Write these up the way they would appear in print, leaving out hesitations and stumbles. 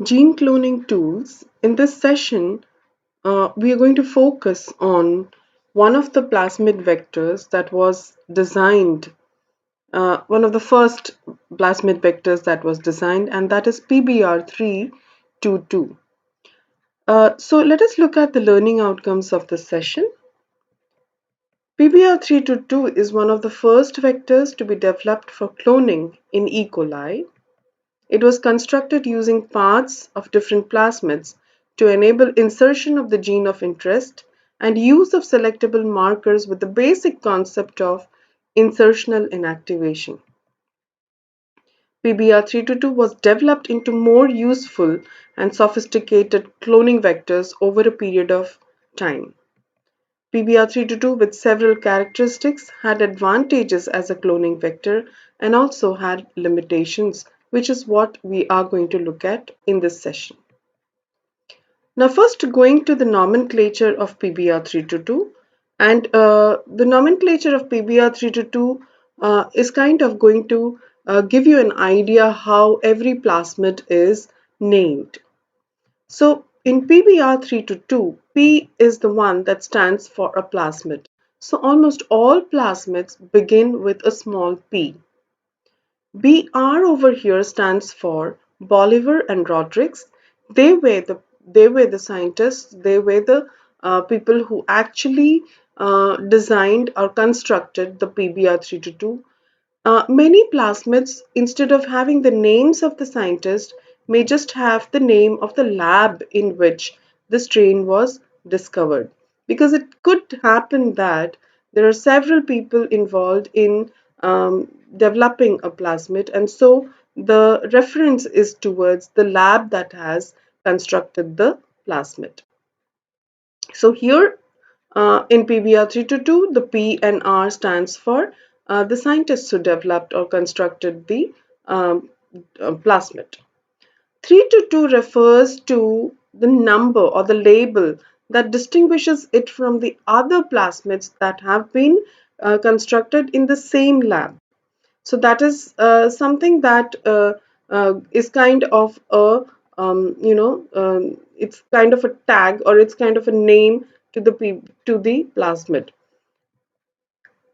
Gene cloning tools. In this session, we are going to focus on one of the plasmid vectors that was designed, one of the first plasmid vectors that was designed, and that is PBR322. So let us look at the learning outcomes of this session. PBR322 is one of the first vectors to be developed for cloning in E. coli. It was constructed using parts of different plasmids to enable insertion of the gene of interest and use of selectable markers with the basic concept of insertional inactivation. pBr322 was developed into more useful and sophisticated cloning vectors over a period of time. pBr322 with several characteristics had advantages as a cloning vector and also had limitations, which is what we are going to look at in this session. Now first going to the nomenclature of pBr322, and the nomenclature of pBr322 is kind of going to give you an idea how every plasmid is named. So in pBr322, P is the one that stands for a plasmid. So almost all plasmids begin with a small p. BR over here stands for Bolivar and Rodrigues. They were the scientists. They were the people who actually designed or constructed the PBR322. Many plasmids, instead of having the names of the scientist, may just have the name of the lab in which the strain was discovered. Because it could happen that there are several people involved in developing a plasmid, and so the reference is towards the lab that has constructed the plasmid. So here in PBR322, the P and R stands for the scientists who developed or constructed the plasmid. 322 refers to the number or the label that distinguishes it from the other plasmids that have been constructed in the same lab. So that is something that is kind of a it's kind of a tag, or it's kind of a name to the plasmid.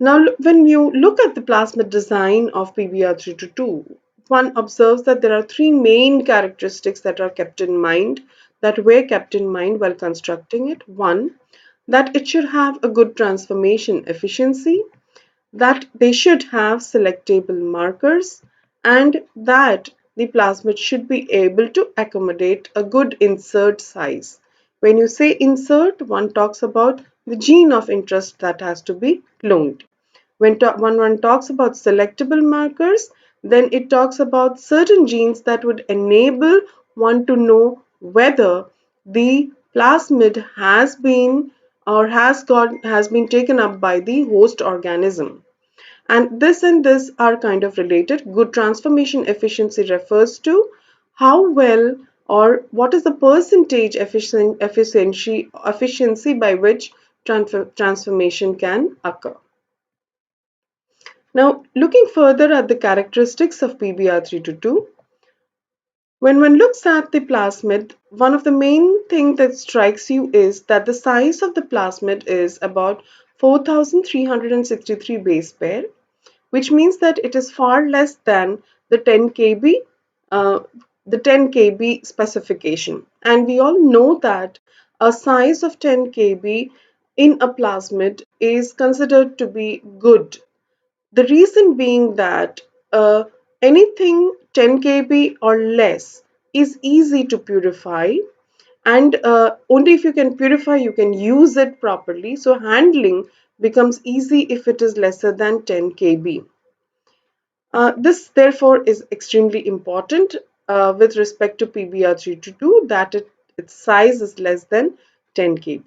Now, when you look at the plasmid design of PBR322, one observes that there are three main characteristics that were kept in mind while constructing it. One, that it should have a good transformation efficiency, that they should have selectable markers, and that the plasmid should be able to accommodate a good insert size. When you say insert, one talks about the gene of interest that has to be cloned. When one talks about selectable markers, then it talks about certain genes that would enable one to know whether the plasmid has been taken up by the host organism. And this are kind of related. Good transformation efficiency refers to how well or what is the percentage efficiency by which transformation can occur. Now, looking further at the characteristics of PBR322, when one looks at the plasmid, one of the main things that strikes you is that the size of the plasmid is about 4,363 base pair, which means that it is far less than the 10 kb, uh, the 10 kb specification. And we all know that a size of 10 kb in a plasmid is considered to be good. The reason being that anything 10 kb or less is easy to purify, and only if you can purify you can use it properly. So handling becomes easy if it is lesser than 10 kb. This therefore is extremely important with respect to PBR322, that its size is less than 10 kb.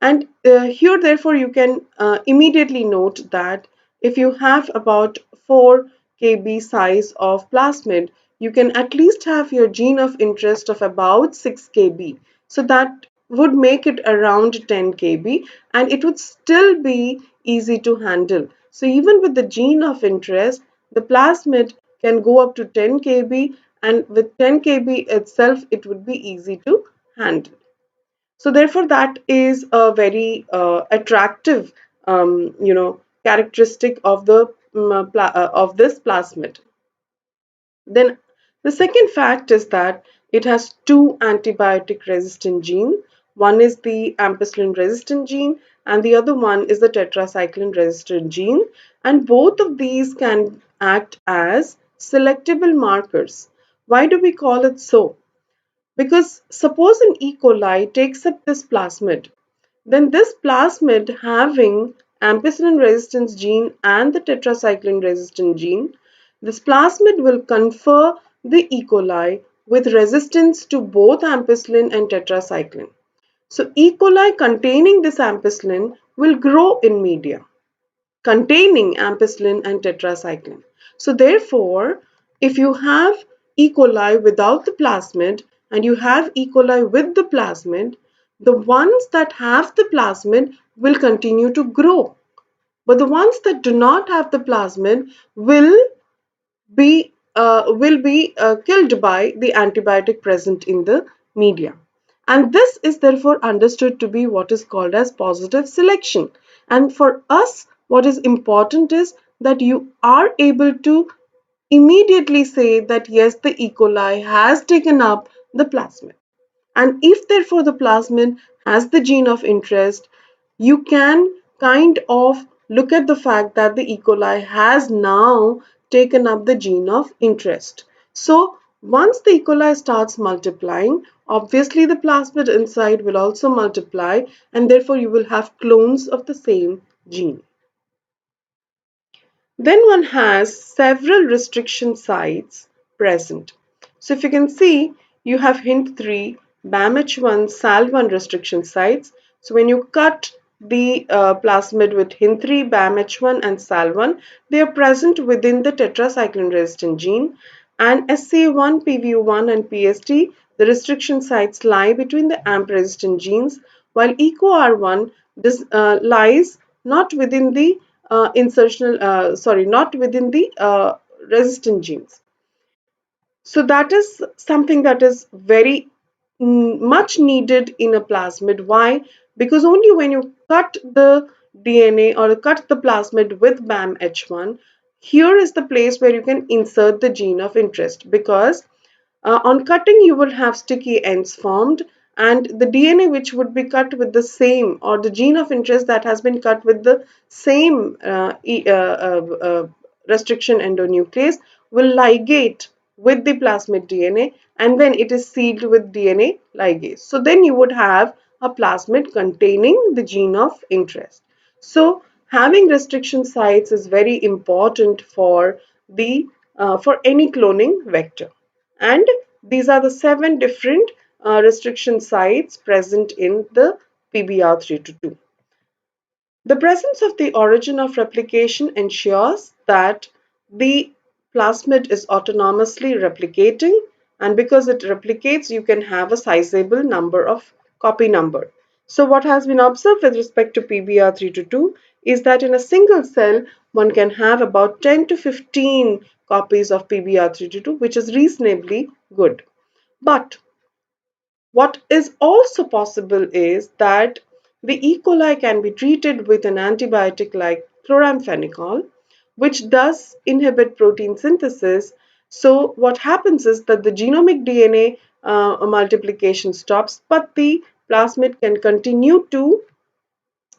And here, therefore, you can immediately note that if you have about 4 kb size of plasmid, you can at least have your gene of interest of about 6 kb. So that would make it around 10 kb, and it would still be easy to handle. So even with the gene of interest, the plasmid can go up to 10 kb, and with 10 kb itself it would be easy to handle. So therefore that is a very attractive characteristic of the of this plasmid. Then the second fact is that it has two antibiotic resistant genes. One is the ampicillin resistant gene and the other one is the tetracycline resistant gene, and both of these can act as selectable markers. Why do we call it so? Because suppose an E. coli takes up this plasmid, then this plasmid having ampicillin resistance gene and the tetracycline resistant gene, this plasmid will confer the E. coli with resistance to both ampicillin and tetracycline. So E. coli containing this ampicillin will grow in media containing ampicillin and tetracycline. So therefore, if you have E. coli without the plasmid and you have E. coli with the plasmid, the ones that have the plasmid will continue to grow. But the ones that do not have the plasmid will be killed by the antibiotic present in the media. And this is therefore understood to be what is called as positive selection. And for us, what is important is that you are able to immediately say that yes, the E. coli has taken up the plasmid. And if therefore the plasmid has the gene of interest, you can kind of look at the fact that the E. coli has now taken up the gene of interest. So once the E. coli starts multiplying, obviously the plasmid inside will also multiply, and therefore you will have clones of the same gene. Then one has several restriction sites present. So if you can see, you have Hint3, BAMH1, SAL1 restriction sites. So when you cut the plasmid with Hint3, BAMH1 and SAL1, they are present within the tetracycline resistant gene, and SCA1, PVU1 and PST, the restriction sites lie between the AMP resistant genes, while EcoR1 lies not within the not within the resistant genes. So that is something that is very much needed in a plasmid. Why? Because only when you cut the DNA or cut the plasmid with BAMH1, here is the place where you can insert the gene of interest, because on cutting, you will have sticky ends formed, and the DNA which would be cut with the same, or the gene of interest that has been cut with the same restriction endonuclease will ligate with the plasmid DNA, and then it is sealed with DNA ligase. So then you would have a plasmid containing the gene of interest. So having restriction sites is very important for the for any cloning vector. And these are the 7 different restriction sites present in the pBr322. The presence of the origin of replication ensures that the plasmid is autonomously replicating, and because it replicates, you can have a sizable number of copy number. So what has been observed with respect to pBr322 is that in a single cell, one can have about 10 to 15 copies of pBr322, which is reasonably good. But what is also possible is that the E. coli can be treated with an antibiotic like chloramphenicol, which does inhibit protein synthesis. So what happens is that the genomic DNA multiplication stops, but the plasmid can continue to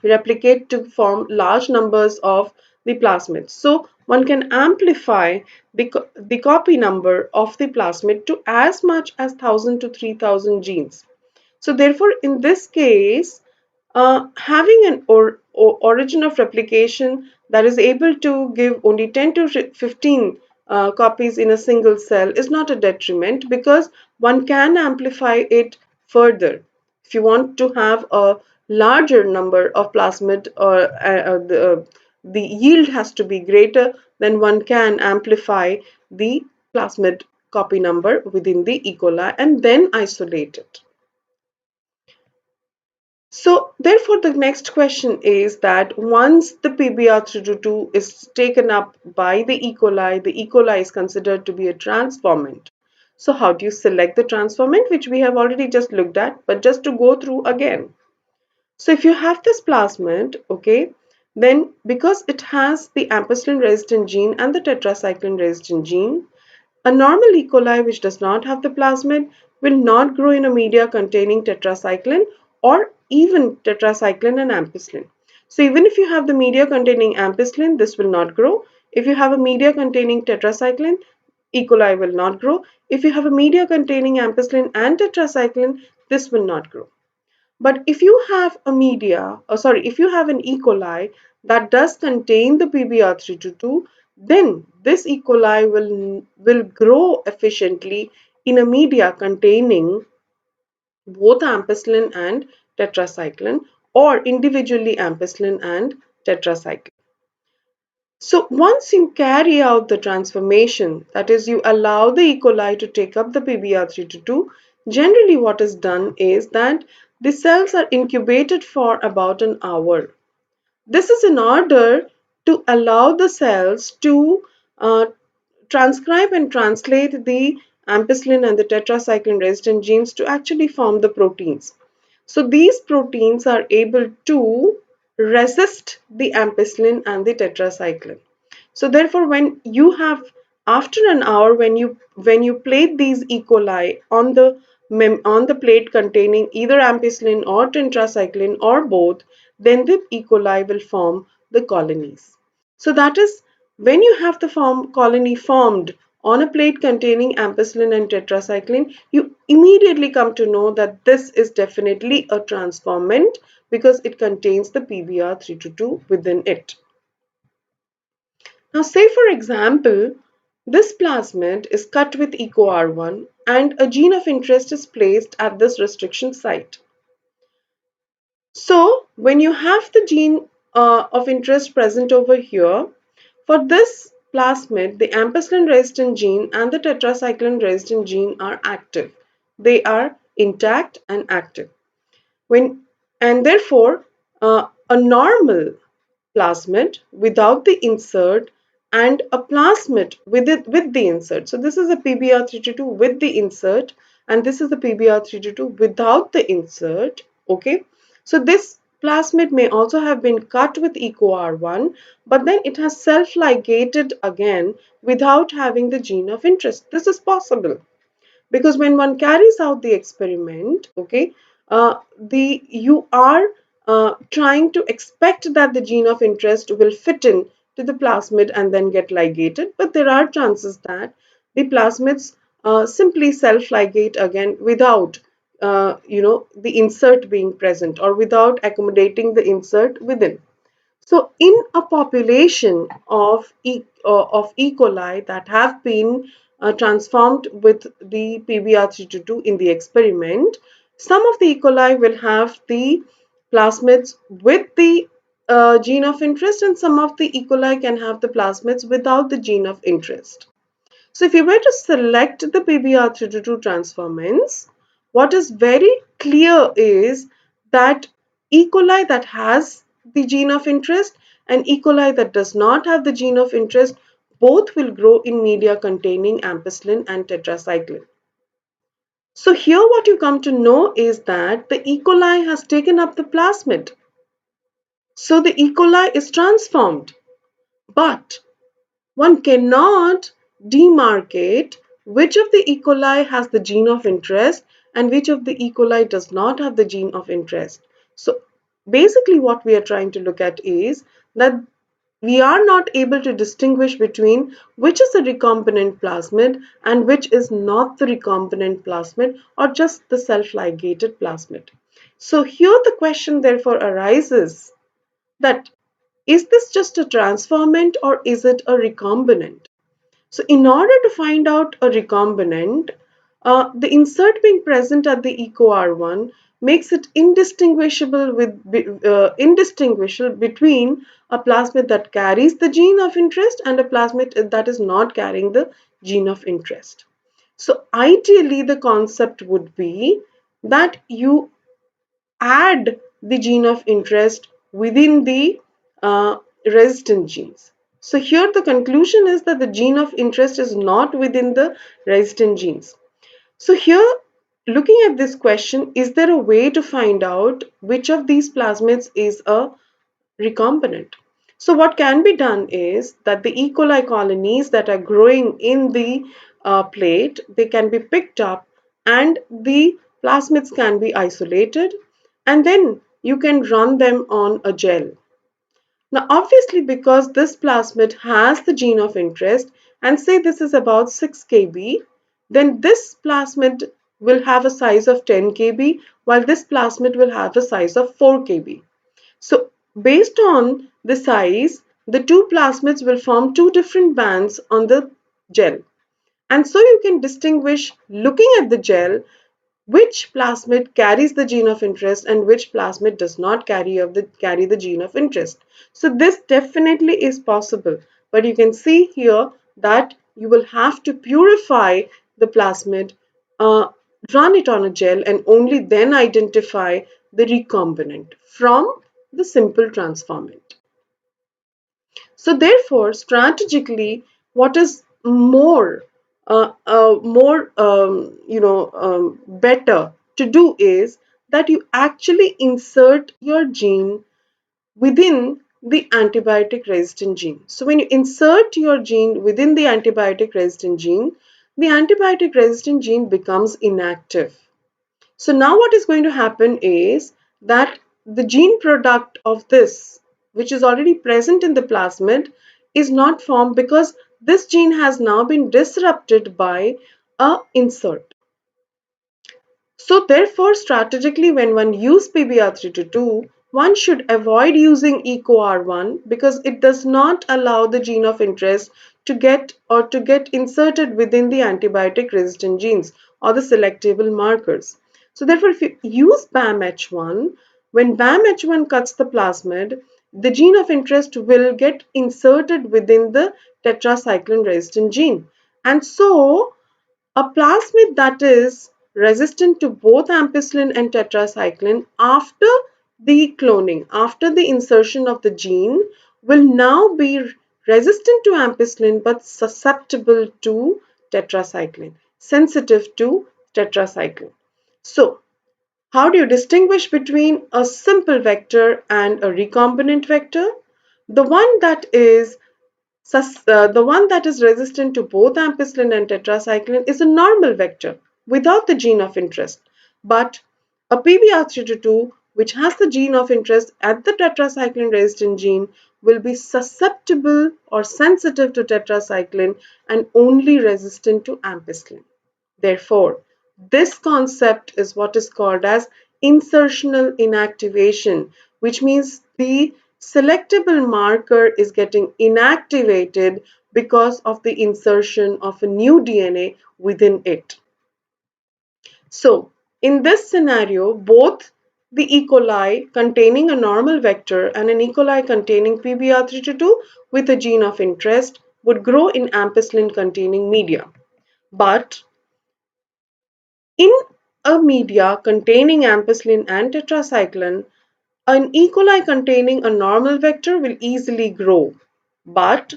replicate to form large numbers of the plasmids. So one can amplify the copy number of the plasmid to as much as 1000 to 3000 genes. So therefore, in this case, having an origin of replication that is able to give only 10 to 15 copies in a single cell is not a detriment, because one can amplify it further. If you want to have a larger number of plasmid, or the yield has to be greater, then one can amplify the plasmid copy number within the E. coli and then isolate it. So therefore the next question is that once the PBR322 is taken up by the E. coli is considered to be a transformant. So how do you select the transformant, which we have already just looked at, but just to go through again. So if you have this plasmid, okay, then because it has the ampicillin resistant gene and the tetracycline resistant gene, a normal E. coli which does not have the plasmid will not grow in a media containing tetracycline or even tetracycline and ampicillin. So even if you have the media containing ampicillin, this will not grow. If you have a media containing tetracycline, E. coli will not grow. If you have a media containing ampicillin and tetracycline, this will not grow. But if you have a media, if you have an E. coli that does contain the pBr322, then this E. coli will grow efficiently in a media containing both ampicillin and tetracycline or individually ampicillin and tetracycline. So once you carry out the transformation, that is you allow the E. coli to take up the pBr322, generally what is done is that the cells are incubated for about an hour. This is in order to allow the cells to uh, transcribe and translate the ampicillin and the tetracycline resistant genes to actually form the proteins. So these proteins are able to resist the ampicillin and the tetracycline. So therefore, when you have after an hour, when you plate these E. coli on the plate containing either ampicillin or tetracycline or both, then the E. coli will form the colonies. So that is when you have the colony formed on a plate containing ampicillin and tetracycline, you immediately come to know that this is definitely a transformant because it contains the pBr322 within it. Now, say for example, this plasmid is cut with EcoR1 and a gene of interest is placed at this restriction site. So, when you have the gene of interest present over here, for this plasmid, the ampicillin resistant gene and the tetracycline resistant gene are active. They are intact and active. When and therefore, a normal plasmid without the insert and a plasmid with the insert. So this is a pBr322 with the insert and this is the pBr322 without the insert. Okay. So this plasmid may also have been cut with EcoR1, but then it has self-ligated again without having the gene of interest. This is possible because when one carries out the experiment, okay, the you are trying to expect that the gene of interest will fit in to the plasmid and then get ligated, but there are chances that the plasmids simply self ligate again without the insert being present or without accommodating the insert within. So, in a population of E. coli that have been transformed with the pBr322 in the experiment, some of the E. coli will have the plasmids with the gene of interest, and some of the E. coli can have the plasmids without the gene of interest. So if you were to select the pBr322 transformants, what is very clear is that E. coli that has the gene of interest and E. coli that does not have the gene of interest both will grow in media containing ampicillin and tetracycline. So here what you come to know is that the E. coli has taken up the plasmid. So the E. coli is transformed. But one cannot demarcate which of the E. coli has the gene of interest and which of the E. coli does not have the gene of interest. So basically what we are trying to look at is that we are not able to distinguish between which is a recombinant plasmid and which is not the recombinant plasmid or just the self-ligated plasmid. So here the question therefore arises that is this just a transformant or is it a recombinant? So in order to find out a recombinant, the insert being present at the EcoR1 makes it indistinguishable between a plasmid that carries the gene of interest and a plasmid that is not carrying the gene of interest. So ideally the concept would be that you add the gene of interest within the resistant genes. So here the conclusion is that the gene of interest is not within the resistant genes. So here, looking at this question, is there a way to find out which of these plasmids is a recombinant? So what can be done is that the E. coli colonies that are growing in the plate, they can be picked up and the plasmids can be isolated, and then you can run them on a gel. Now, obviously, because this plasmid has the gene of interest, and say this is about 6 kb, then this plasmid will have a size of 10 kb, while this plasmid will have a size of 4 kb. So, based on the size, the two plasmids will form two different bands on the gel. And so you can distinguish, looking at the gel, which plasmid carries the gene of interest and which plasmid does not carry the gene of interest. So this definitely is possible, but you can see here that you will have to purify the plasmid, uh, run it on a gel, and only then identify the recombinant from the simple transformant. So therefore, strategically, what is better to do is that you actually insert your gene within the antibiotic resistant gene. So when you insert your gene within the antibiotic resistant gene, the antibiotic resistant gene becomes inactive. So now what is going to happen is that the gene product of this, which is already present in the plasmid, is not formed because this gene has now been disrupted by a insert. So therefore, strategically, when one uses pBr322, one should avoid using EcoR1 because it does not allow the gene of interest to get inserted within the antibiotic resistant genes or the selectable markers. So therefore, if you use BAMH1, when BAMH1 cuts the plasmid, the gene of interest will get inserted within the tetracycline resistant gene. And so a plasmid that is resistant to both ampicillin and tetracycline after the cloning, after the insertion of the gene, will now be resistant to ampicillin but susceptible to tetracycline, sensitive to tetracycline. So, how do you distinguish between a simple vector and a recombinant vector? The one that is the one that is resistant to both ampicillin and tetracycline is a normal vector without the gene of interest. But a PBR322, which has the gene of interest at the tetracycline resistant gene, will be susceptible or sensitive to tetracycline and only resistant to ampicillin. Therefore, this concept is what is called as insertional inactivation, which means the selectable marker is getting inactivated because of the insertion of a new DNA within it. So, in this scenario, both the E. coli containing a normal vector and an E. coli containing PBR322 with a gene of interest would grow in ampicillin containing media. But in a media containing ampicillin and tetracycline, an E. coli containing a normal vector will easily grow, but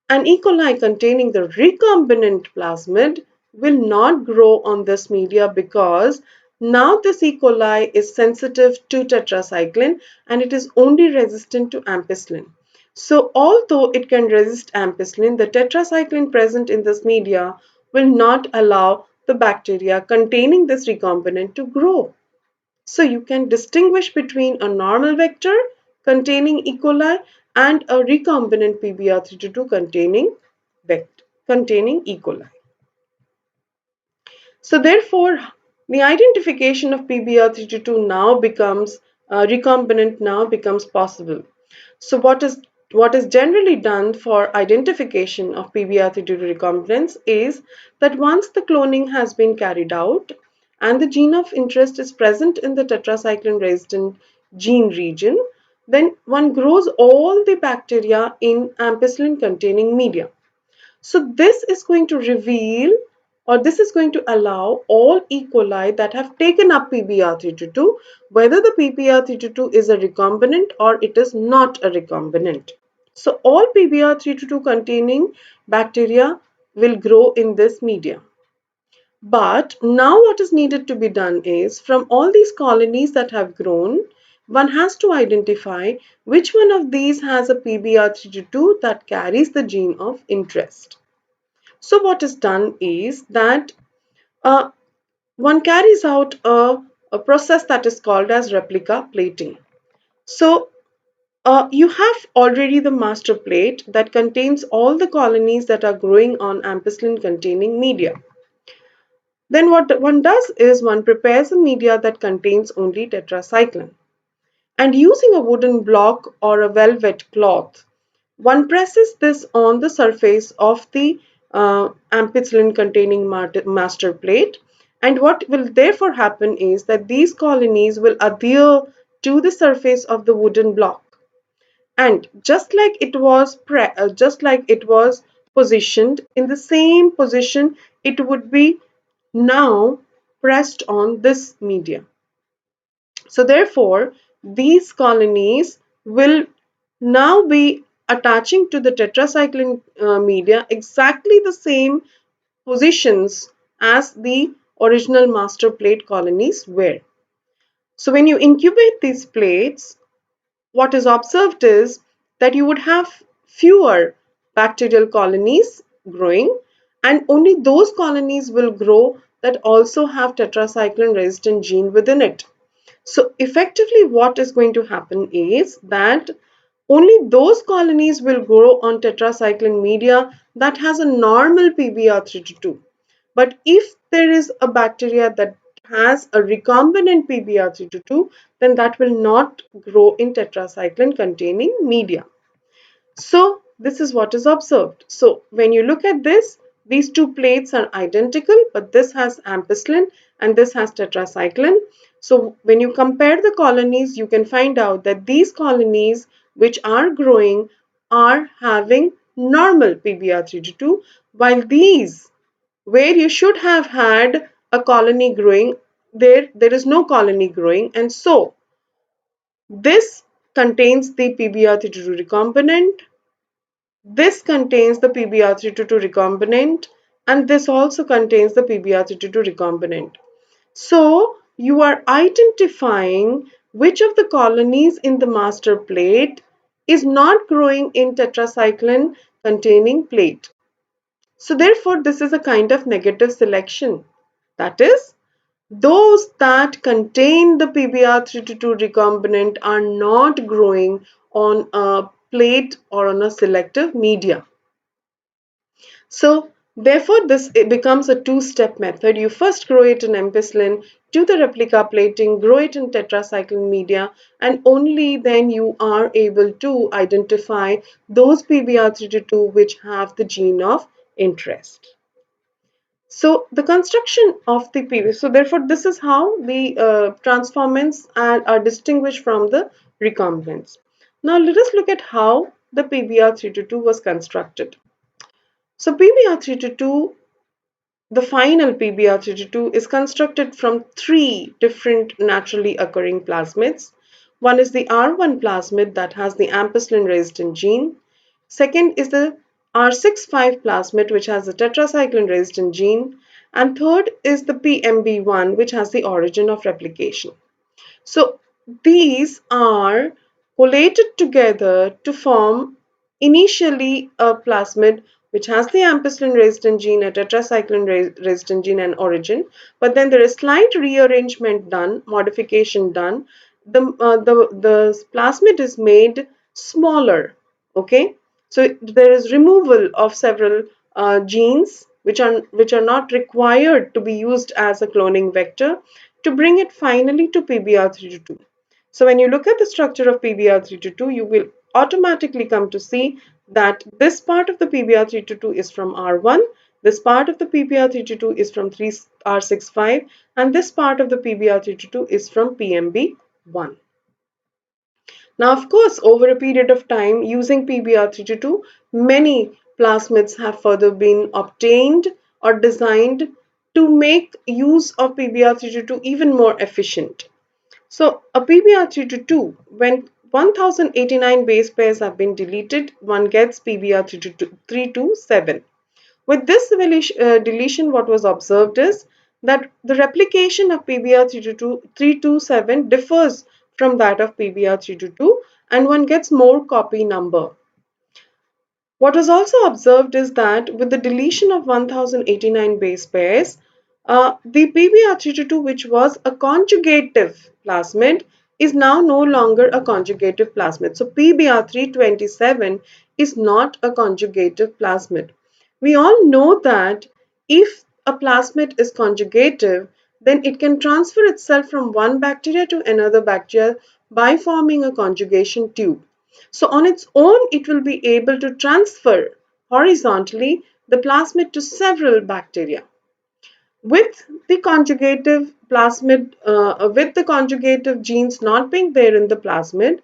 an E. coli containing the recombinant plasmid will not grow on this media because now this E. coli is sensitive to tetracycline and it is only resistant to ampicillin. So although it can resist ampicillin, the tetracycline present in this media will not allow the bacteria containing this recombinant to grow. So you can distinguish between a normal vector containing E. coli and a recombinant PBR322 containing E. coli. So therefore, the identification of pBr322 now becomes recombinant now becomes possible. So what is generally done for identification of pBr322 recombinants is that once the cloning has been carried out and the gene of interest is present in the tetracycline resistant gene region, then one grows all the bacteria in ampicillin containing media. So this is going to reveal or this is going to allow all E. coli that have taken up pBr322 whether the pBr322 is a recombinant or it is not a recombinant. So all pBr322 containing bacteria will grow in this media. But now what is needed to be done is, from all these colonies that have grown, one has to identify which one of these has a PBR322 that carries the gene of interest. So what is done is that uh, one carries out a process that is called as replica plating. So you have already the master plate that contains all the colonies that are growing on ampicillin containing media. Then what one does is one prepares a media that contains only tetracycline. And using a wooden block or a velvet cloth, one presses this on the surface of the ampicillin containing master plate. And what will therefore happen is that these colonies will adhere to the surface of the wooden block. And just like it was positioned in the same position, it would be now pressed on this media. So therefore, these colonies will now be attaching to the tetracycline media exactly the same positions as the original master plate colonies were. So when you incubate these plates, what is observed is that you would have fewer bacterial colonies growing, and only those colonies will grow that also have tetracycline resistant gene within it. So effectively what is going to happen is that only those colonies will grow on tetracycline media that has a normal pBr322. But if there is a bacteria that has a recombinant pBr322, then that will not grow in tetracycline containing media. So this is what is observed. So when you look at this, these two plates are identical, but this has ampicillin and this has tetracycline. So when you compare the colonies, you can find out that these colonies which are growing are having normal PBR322, while these where you should have had a colony growing, there is no colony growing, and so this contains the PBR32 recombinant, this contains the pBr322 recombinant, and this also contains the pBr322 recombinant. So you are identifying which of the colonies in the master plate is not growing in tetracycline containing plate. So therefore this is a kind of negative selection. That is, those that contain the pBr322 recombinant are not growing on a plate or on a selective media. So therefore this it becomes a two-step method. You first grow it in ampicillin, do the replica plating, grow it in tetracycline media, and only then you are able to identify those pBr322 which have the gene of interest. So the construction of the PV. So therefore, this is how the transformants are distinguished from the recombinants. Now let us look at how the PBR322 was constructed. So PBR322, the final PBR322 is constructed from three different naturally occurring plasmids. One is the R1 plasmid that has the ampicillin resistant gene. Second is the R65 plasmid which has the tetracycline resistant gene. And third is the PMB1 which has the origin of replication. So these are collated together to form initially a plasmid which has the ampicillin resistant gene, a tetracycline resistant gene and origin, but then there is slight rearrangement done, modification done. The plasmid is made smaller, okay? So there is removal of several genes which are not required to be used as a cloning vector to bring it finally to PBR322. So when you look at the structure of PBR322, you will automatically come to see that this part of the PBR322 is from R1, this part of the PBR322 is from R65, and this part of the PBR322 is from PMB1. Now, of course, over a period of time, using pBr322, many plasmids have further been obtained or designed to make use of pBr322 even more efficient. So, a pBr322, when 1089 base pairs have been deleted, one gets pBr327. With this deletion, what was observed is that the replication of pBr327 differs from that of pBr322 and one gets more copy number. What was also observed is that with the deletion of 1089 base pairs, the PBR322, which was a conjugative plasmid, is now no longer a conjugative plasmid. So PBR327 is not a conjugative plasmid. We all know that if a plasmid is conjugative, then it can transfer itself from one bacteria to another bacteria by forming a conjugation tube. So on its own, it will be able to transfer horizontally the plasmid to several bacteria. With the conjugative plasmid, with the conjugative genes not being there in the plasmid,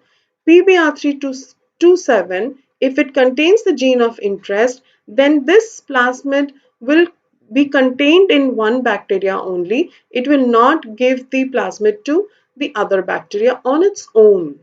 PBR327, if it contains the gene of interest, then this plasmid will be contained in one bacteria only. It will not give the plasmid to the other bacteria on its own.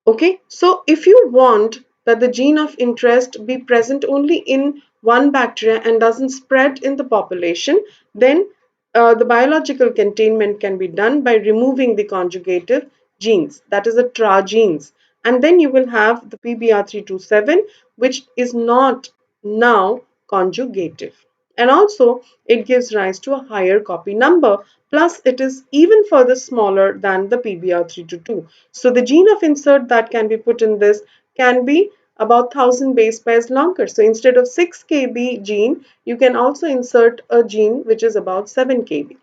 Okay, so if you want that the gene of interest be present only in one bacteria and doesn't spread in the population, then the biological containment can be done by removing the conjugative genes, that is the TRA genes. And then you will have the PBR327, which is not now conjugative. And also, it gives rise to a higher copy number. Plus, it is even further smaller than the PBR322. So, the gene of insert that can be put in this can be about 1000 base pairs longer. So, instead of 6 kb gene, you can also insert a gene which is about 7 kb.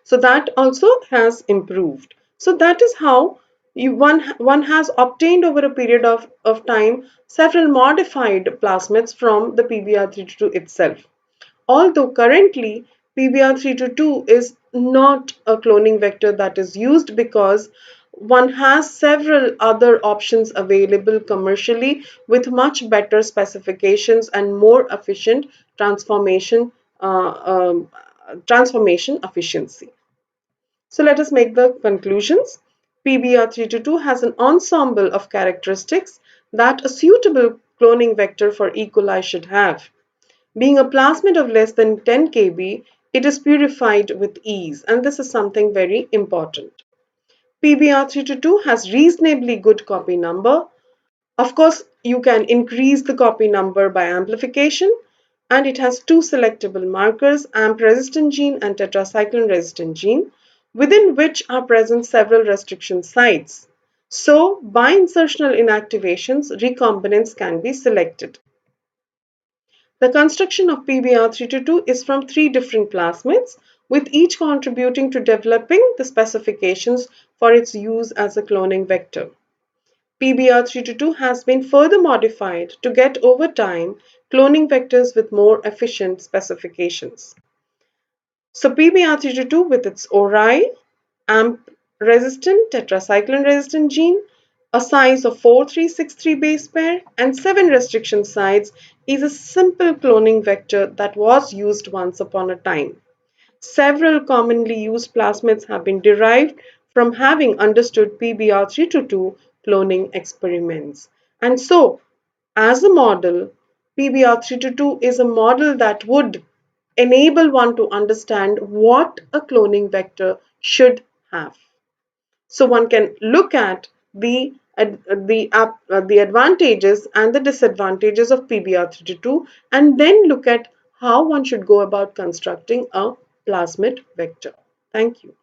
So that also has improved. So that is how one has obtained over a period of time several modified plasmids from the PBR322 itself. Although currently PBR322 is not a cloning vector that is used because one has several other options available commercially with much better specifications and more efficient uh, um, transformation efficiency. So let us make the conclusions. PBR322 has an ensemble of characteristics that a suitable cloning vector for E. coli should have. Being a plasmid of less than 10 kb, it is purified with ease, and this is something very important. PBR322 has reasonably good copy number. Of course, you can increase the copy number by amplification, and it has two selectable markers, AMP resistant gene and tetracycline resistant gene, within which are present several restriction sites. So, by insertional inactivations, recombinants can be selected. The construction of PBR322 is from three different plasmids, with each contributing to developing the specifications for its use as a cloning vector. PBR322 has been further modified to get over time cloning vectors with more efficient specifications. So PBR322 with its ORI, AMP resistant, tetracycline resistant gene, a size of 4363 base pair and 7 restriction sites is a simple cloning vector that was used once upon a time. Several commonly used plasmids have been derived from having understood PBR322 cloning experiments. And so, as a model, PBR322 is a model that would enable one to understand what a cloning vector should have. So one can look at the advantages and the disadvantages of PBR32 and then look at how one should go about constructing a plasmid vector. Thank you.